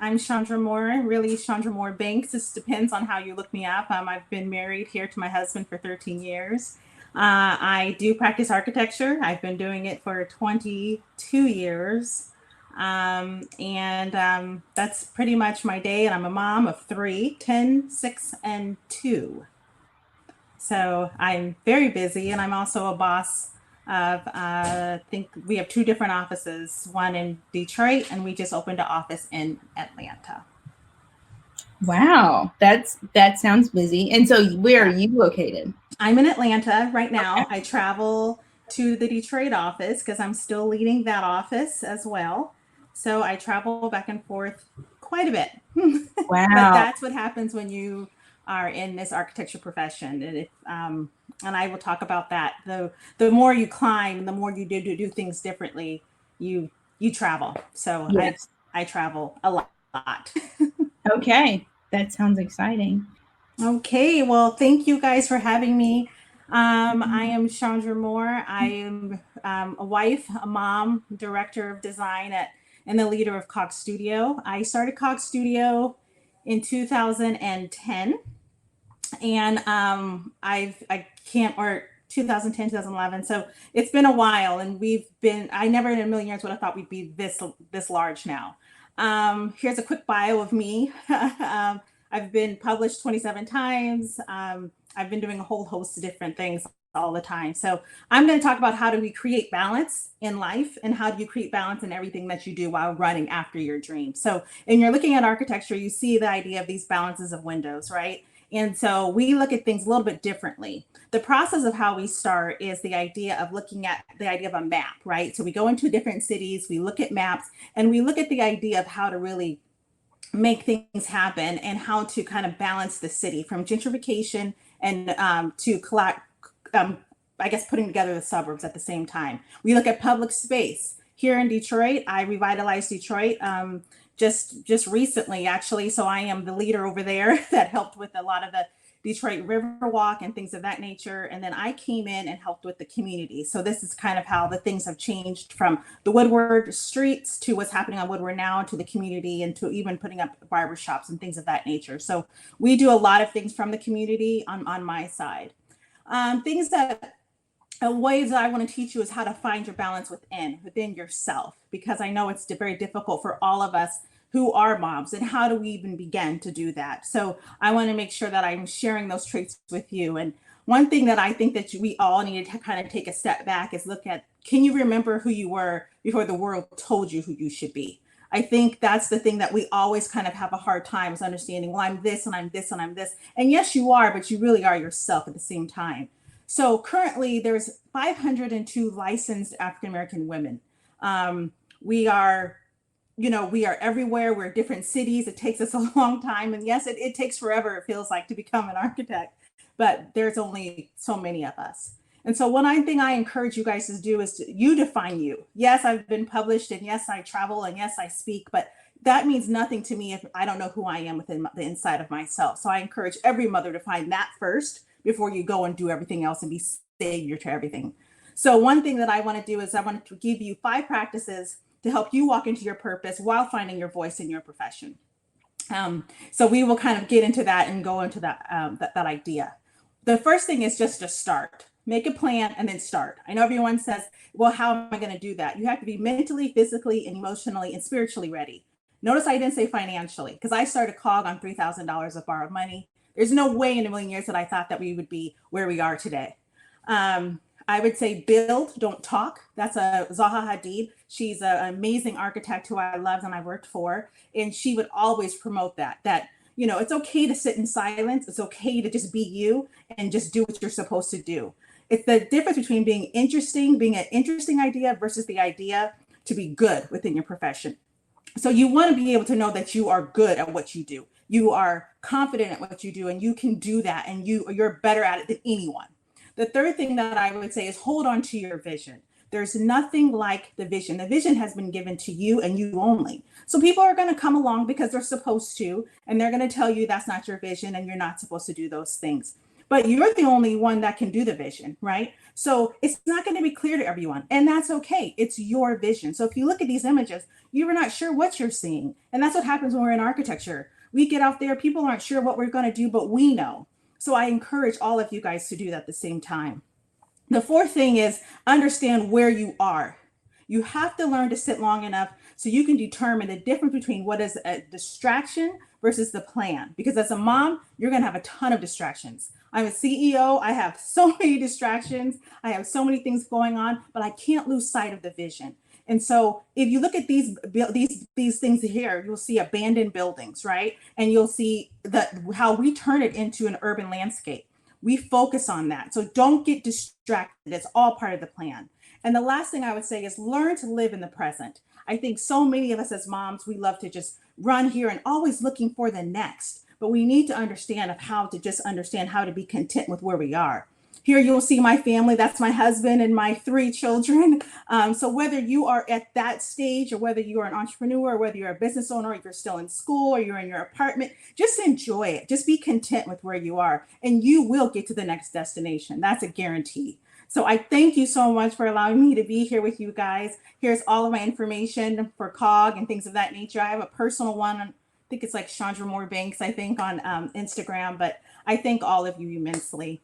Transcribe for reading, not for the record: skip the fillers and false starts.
I'm Chandra Moore, really Chandra Moore Banks. This depends on how you look me up. I've been married here to my husband for 13 years. I do practice architecture. I've been doing it for 22 years. And that's pretty much my day. And I'm a mom of three, 10, 6, and 2. So I'm very busy, and I'm also a boss of, I think we have two different offices, one in Detroit, and we just opened an office in Atlanta. Wow, that sounds busy. And so where are Yeah. you located? I'm in Atlanta right Okay. now. I travel to the Detroit office because I'm still leading that office as well. So I travel back and forth quite a bit. But Wow. that's what happens when you are in this architecture profession. And I will talk about that. The more you climb, the more you do things differently, you you travel. So Yes. I travel a lot. Okay. That sounds exciting. Okay, well, thank you guys for having me. I am Chandra Moore. I am a wife, a mom, director of design and the leader of Cog Studio. I started Cog Studio in 2010, and I can't or 2010, 2011. So it's been a while, and I never in a million years would have thought we'd be this large now. Here's a quick bio of me. I've been published 27 times. I've been doing a whole host of different things all the time. So I'm going to talk about how do we create balance in life, and how do you create balance in everything that you do while running after your dream. So, and you're looking at architecture, you see the idea of these balances of windows, right? And so we look at things a little bit differently. The process of how we start is the idea of looking at the idea of a map, right? So we go into different cities, we look at maps, and we look at the idea of how to really make things happen and how to kind of balance the city from gentrification and to collect, um, I guess, putting together the suburbs at the same time. We look at public space. Here in Detroit, I revitalized Detroit just recently, actually. So I am the leader over there that helped with a lot of the Detroit Riverwalk and things of that nature. And then I came in and helped with the community. So this is kind of how the things have changed from the Woodward streets to what's happening on Woodward now, to the community, and to even putting up barbershops and things of that nature. So we do a lot of things from the community on my side. Things that Ways that I want to teach you is how to find your balance within yourself, because I know it's very difficult for all of us who are moms, and how do we even begin to do that. So I want to make sure that I'm sharing those traits with you. And one thing that I think that we all need to kind of take a step back is look at, can you remember who you were before the world told you who you should be? I think that's the thing that we always kind of have a hard time is understanding, well, I'm this and I'm this and I'm this. And yes, you are, but you really are yourself at the same time. So currently, there's 502 licensed African American women. We are, we are everywhere. We're different cities. It takes us a long time, and yes, it takes forever. It feels like to become an architect, but there's only so many of us. And so, one thing I encourage you guys to do is you define you. Yes, I've been published, and yes, I travel, and yes, I speak, but that means nothing to me if I don't know who I am within the inside of myself. So I encourage every mother to find that first before you go and do everything else and be savior to everything. So one thing that I want to do is I want to give you 5 practices to help you walk into your purpose while finding your voice in your profession. So we will kind of get into that and go into that idea. The first thing is just to start. Make a plan and then start. I know everyone says, well, how am I going to do that? You have to be mentally, physically, and emotionally and spiritually ready. Notice I didn't say financially, because I started COG on $3,000 of borrowed money. There's no way in a million years that I thought that we would be where we are today. I would say build, don't talk. That's a Zaha Hadid. She's an amazing architect who I loved and I worked for. And she would always promote that, it's okay to sit in silence. It's okay to just be you and just do what you're supposed to do. It's the difference between being being an interesting idea versus the idea to be good within your profession. So you want to be able to know that you are good at what you do. You are confident at what you do, and you can do that, and you're better at it than anyone. The third thing that I would say is hold on to your vision. There's nothing like the vision. The vision has been given to you and you only. So people are going to come along because they're supposed to, and they're going to tell you that's not your vision and you're not supposed to do those things. but you're the only one that can do the vision, right? So it's not going to be clear to everyone, and that's okay. It's your vision. So if you look at these images, you're not sure what you're seeing. And that's what happens when we're in architecture. We get out there, people aren't sure what we're going to do, but we know. So I encourage all of you guys to do that at the same time. The fourth thing is understand where you are. You have to learn to sit long enough so you can determine the difference between what is a distraction versus the plan. Because as a mom, you're going to have a ton of distractions. I'm a CEO. I have so many distractions. I have so many things going on, but I can't lose sight of the vision. And so if you look at these things here, you'll see abandoned buildings, right? And you'll see how we turn it into an urban landscape. We focus on that. So don't get distracted. It's all part of the plan. And the last thing I would say is learn to live in the present. I think so many of us as moms, we love to just run here and always looking for the next, but we need to understand how to be content with where we are. Here you'll see my family. That's my husband and my 3 children. So whether you are at that stage or whether you are an entrepreneur, or whether you're a business owner, or you're still in school or you're in your apartment, just enjoy it. Just be content with where you are and you will get to the next destination. That's a guarantee. So I thank you so much for allowing me to be here with you guys. Here's all of my information for COG and things of that nature. I have a personal one. I think it's like Chandra Moore Banks, I think, on Instagram. But I thank all of you immensely.